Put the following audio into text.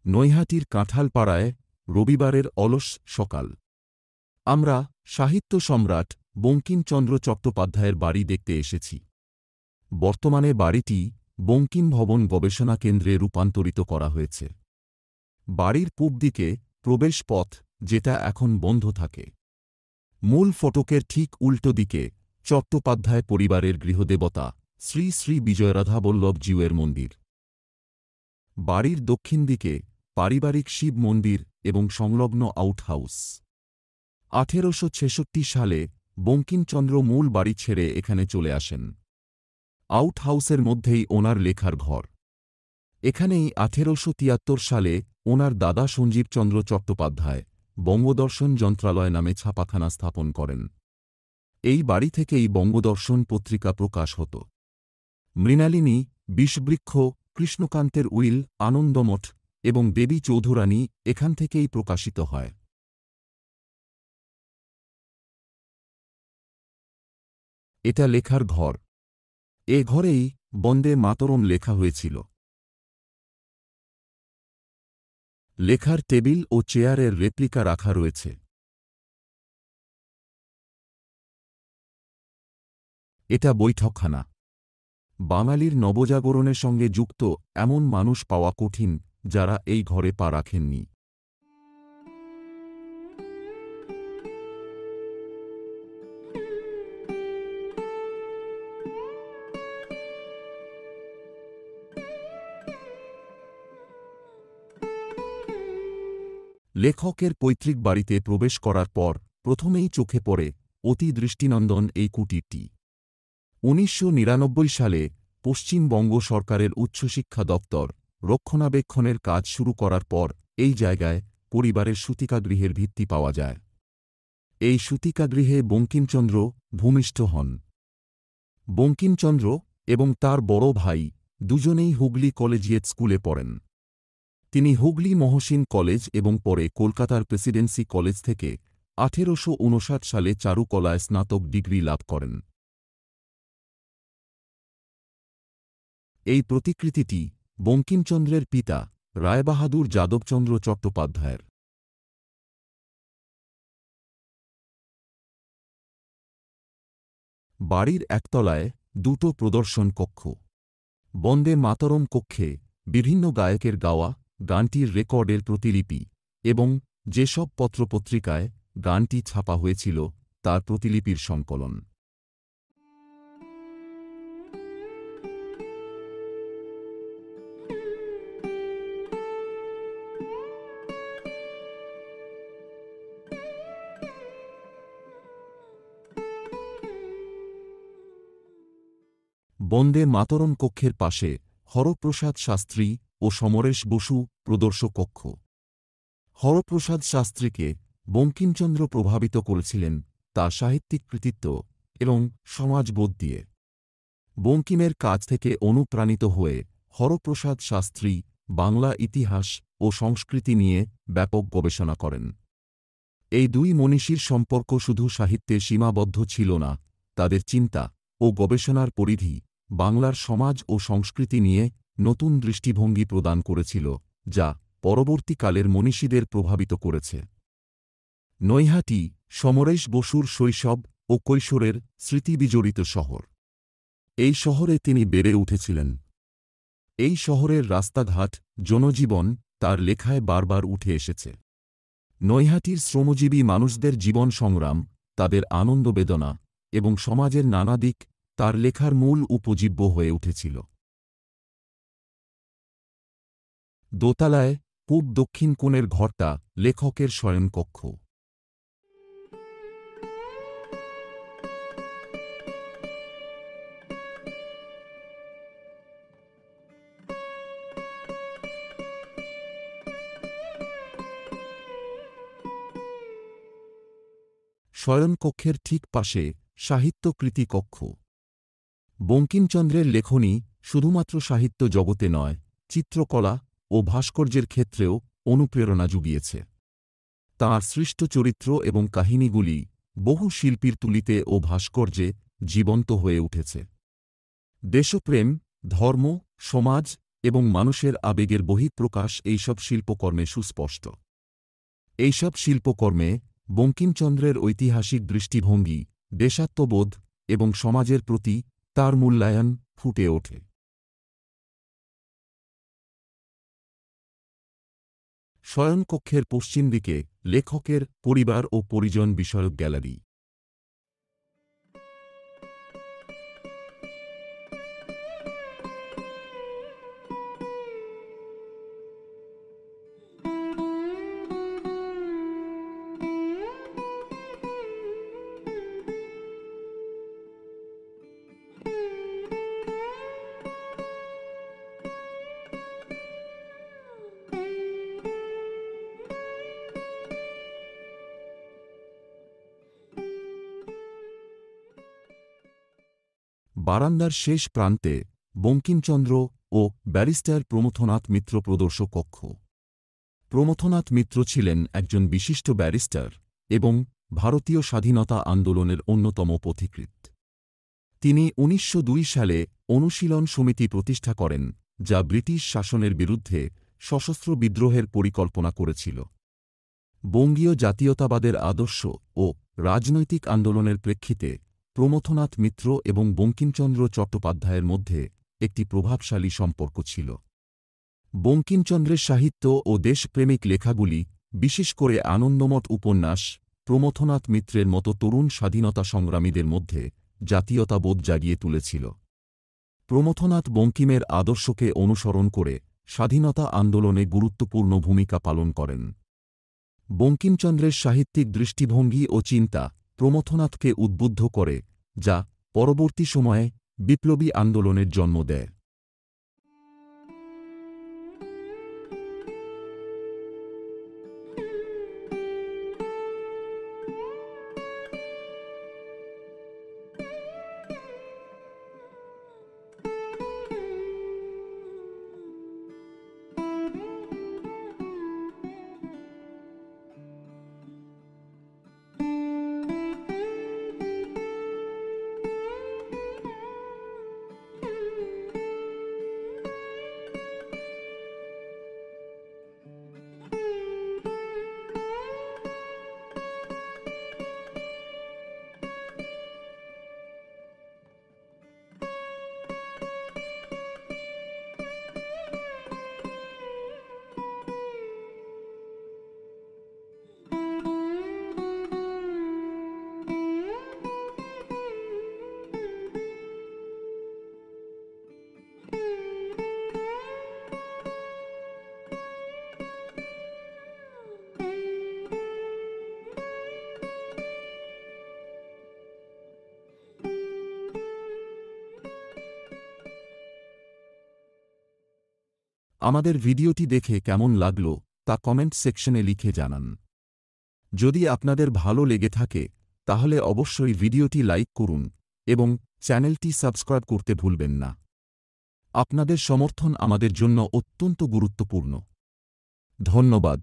নৈহাটির কাঁঠালপাড়ায় রবিবারের অলস সকাল। আমরা সাহিত্য সম্রাট বঙ্কিমচন্দ্র চট্টোপাধ্যায়ের বাড়ি দেখতে এসেছি। বর্তমানে বাড়িটি বঙ্কিম ভবন গবেষণা কেন্দ্রে রূপান্তরিত করা হয়েছে। বাড়ির পূব দিকে প্রবেশ পথ, যেটা এখন বন্ধ থাকে। মূল ফটকের ঠিক উল্টো দিকে চট্টোপাধ্যায় পরিবারের গৃহদেবতা শ্রী শ্রী বিজয়রাধা বল্লভজিউয়ের মন্দির। বাড়ির দক্ষিণ দিকে পারিবারিক শিব মন্দির এবং সংলগ্ন আউট হাউস। 1866 সালে বঙ্কিমচন্দ্র মূল বাড়ি ছেড়ে এখানে চলে আসেন। আউট হাউসের মধ্যেই ওনার লেখার ঘর। এখানেই 1873 সালে ওনার দাদা সঞ্জীবচন্দ্র চট্টোপাধ্যায় বঙ্গদর্শন যন্ত্রালয় নামে ছাপাখানা স্থাপন করেন। এই বাড়ি থেকেই বঙ্গদর্শন পত্রিকা প্রকাশ হতো। মৃণালিনী, বিষবৃক্ষ, কৃষ্ণকান্তের উইল, আনন্দমঠ এবং দেবী চৌধুরানী এখান থেকেই প্রকাশিত হয়। এটা লেখার ঘর। এ ঘরেই বন্দে মাতরম লেখা হয়েছিল। লেখার টেবিল ও চেয়ারের রেপ্লিকা রাখা রয়েছে। এটা বৈঠকখানা। বাঙালির নবজাগরণের সঙ্গে যুক্ত এমন মানুষ পাওয়া কঠিন যারা এই ঘরে পা রাখেননি। লেখকের পৈতৃক বাড়িতে প্রবেশ করার পর প্রথমেই চোখে পড়ে অতি দৃষ্টিনন্দন এই কুটিরটি। 1999 সালে পশ্চিমবঙ্গ সরকারের উচ্চশিক্ষা দপ্তর রক্ষণাবেক্ষণের কাজ শুরু করার পর এই জায়গায় পরিবারের সূতিকাগৃহের ভিত্তি পাওয়া যায়। এই সূতিকাগৃহে বঙ্কিমচন্দ্র ভূমিষ্ঠ হন। বঙ্কিমচন্দ্র এবং তার বড় ভাই দুজনেই হুগলি কলেজিয়েট স্কুলে পড়েন। তিনি হুগলি মহসিন কলেজ এবং পরে কলকাতার প্রেসিডেন্সি কলেজ থেকে 1859 সালে চারুকলায় স্নাতক ডিগ্রি লাভ করেন। এই প্রতিকৃতিটি বঙ্কিমচন্দ্রের পিতা রায়বাহাদুর যাদবচন্দ্র চট্টোপাধ্যায়ের। বাড়ির একতলায় দুটো প্রদর্শন কক্ষ। বন্দে মাতরম কক্ষে বিভিন্ন গায়কের গাওয়া গানটির রেকর্ডের প্রতিলিপি এবং যেসব পত্রপত্রিকায় গানটি ছাপা হয়েছিল তার প্রতিলিপির সংকলন। বন্দে মাতরম কক্ষের পাশে হরপ্রসাদ শাস্ত্রী ও সমরেশ বসু প্রদর্শক কক্ষ। হরপ্রসাদ শাস্ত্রীকে বঙ্কিমচন্দ্র প্রভাবিত করেছিলেন তার সাহিত্যিক কৃতিত্ব এবং সমাজবোধ দিয়ে। বঙ্কিমের কাজ থেকে অনুপ্রাণিত হয়ে হরপ্রসাদ শাস্ত্রী বাংলা ইতিহাস ও সংস্কৃতি নিয়ে ব্যাপক গবেষণা করেন। এই দুই মনীষীর সম্পর্ক শুধু সাহিত্যে সীমাবদ্ধ ছিল না, তাদের চিন্তা ও গবেষণার পরিধি বাংলার সমাজ ও সংস্কৃতি নিয়ে নতুন দৃষ্টিভঙ্গি প্রদান করেছিল, যা পরবর্তীকালের মনীষীদের প্রভাবিত করেছে। নৈহাটি সমরেশ বসুর শৈশব ও কৈশোরের স্মৃতিবিজড়িত শহর। এই শহরে তিনি বেড়ে উঠেছিলেন। এই শহরের রাস্তাঘাট, জনজীবন তার লেখায় বারবার উঠে এসেছে। নৈহাটির শ্রমজীবী মানুষদের জীবন সংগ্রাম, তাদের আনন্দ বেদনা এবং সমাজের নানা দিক তার লেখার মূল উপজীব্য হয়ে উঠেছিল। দোতলায় পূব দক্ষিণ কোণের ঘরটা লেখকের শয়নকক্ষ। শয়নকক্ষের ঠিক পাশে সাহিত্যকৃতি কক্ষ। বঙ্কিমচন্দ্রের লেখনী শুধুমাত্র সাহিত্য জগতে নয়, চিত্রকলা ও ভাস্কর্যের ক্ষেত্রেও অনুপ্রেরণা জুগিয়েছে। তাঁর সৃষ্ট চরিত্র এবং কাহিনীগুলি বহু শিল্পীর তুলিতে ও ভাস্কর্যে জীবন্ত হয়ে উঠেছে। দেশপ্রেম, ধর্ম, সমাজ এবং মানুষের আবেগের বহিঃপ্রকাশ এইসব শিল্পকর্মে সুস্পষ্ট। এইসব শিল্পকর্মে বঙ্কিমচন্দ্রের ঐতিহাসিক দৃষ্টিভঙ্গি, দেশাত্মবোধ এবং সমাজের প্রতি তার মূল্যায়ন ফুটে ওঠে। শয়নকক্ষের পশ্চিম দিকে লেখকের পরিবার ও পরিজন বিষয়ক গ্যালারি। বারান্দার শেষ প্রান্তে বঙ্কিমচন্দ্র ও ব্যারিস্টার প্রমথনাথ মিত্র প্রদর্শক কক্ষ। প্রমথনাথ মিত্র ছিলেন একজন বিশিষ্ট ব্যারিস্টার এবং ভারতীয় স্বাধীনতা আন্দোলনের অন্যতম পথিকৃৎ। তিনি ১৯০২ সালে অনুশীলন সমিতি প্রতিষ্ঠা করেন, যা ব্রিটিশ শাসনের বিরুদ্ধে সশস্ত্র বিদ্রোহের পরিকল্পনা করেছিল। বঙ্গীয় জাতীয়তাবাদের আদর্শ ও রাজনৈতিক আন্দোলনের প্রেক্ষিতে প্রমথনাথ মিত্র এবং বঙ্কিমচন্দ্র চট্টোপাধ্যায়ের মধ্যে একটি প্রভাবশালী সম্পর্ক ছিল। বঙ্কিমচন্দ্রের সাহিত্য ও দেশপ্রেমিক লেখাগুলি, বিশেষ করে আনন্দমঠ উপন্যাস, প্রমথনাথ মিত্রের মতো তরুণ স্বাধীনতা সংগ্রামীদের মধ্যে জাতীয়তাবোধ জাগিয়ে তুলেছিল। প্রমথনাথ বঙ্কিমের আদর্শকে অনুসরণ করে স্বাধীনতা আন্দোলনে গুরুত্বপূর্ণ ভূমিকা পালন করেন। বঙ্কিমচন্দ্রের সাহিত্যিক দৃষ্টিভঙ্গি ও চিন্তা প্রমথনাথকে উদ্বুদ্ধ করে, যা পরবর্তী সময়ে বিপ্লবী আন্দোলনের জন্ম দেয়। আমাদের ভিডিওটি দেখে কেমন লাগলো তা কমেন্ট সেকশনে লিখে জানান। যদি আপনাদের ভালো লেগে থাকে তাহলে অবশ্যই ভিডিওটি লাইক করুন এবং চ্যানেলটি সাবস্ক্রাইব করতে ভুলবেন না। আপনাদের সমর্থন আমাদের জন্য অত্যন্ত গুরুত্বপূর্ণ। ধন্যবাদ।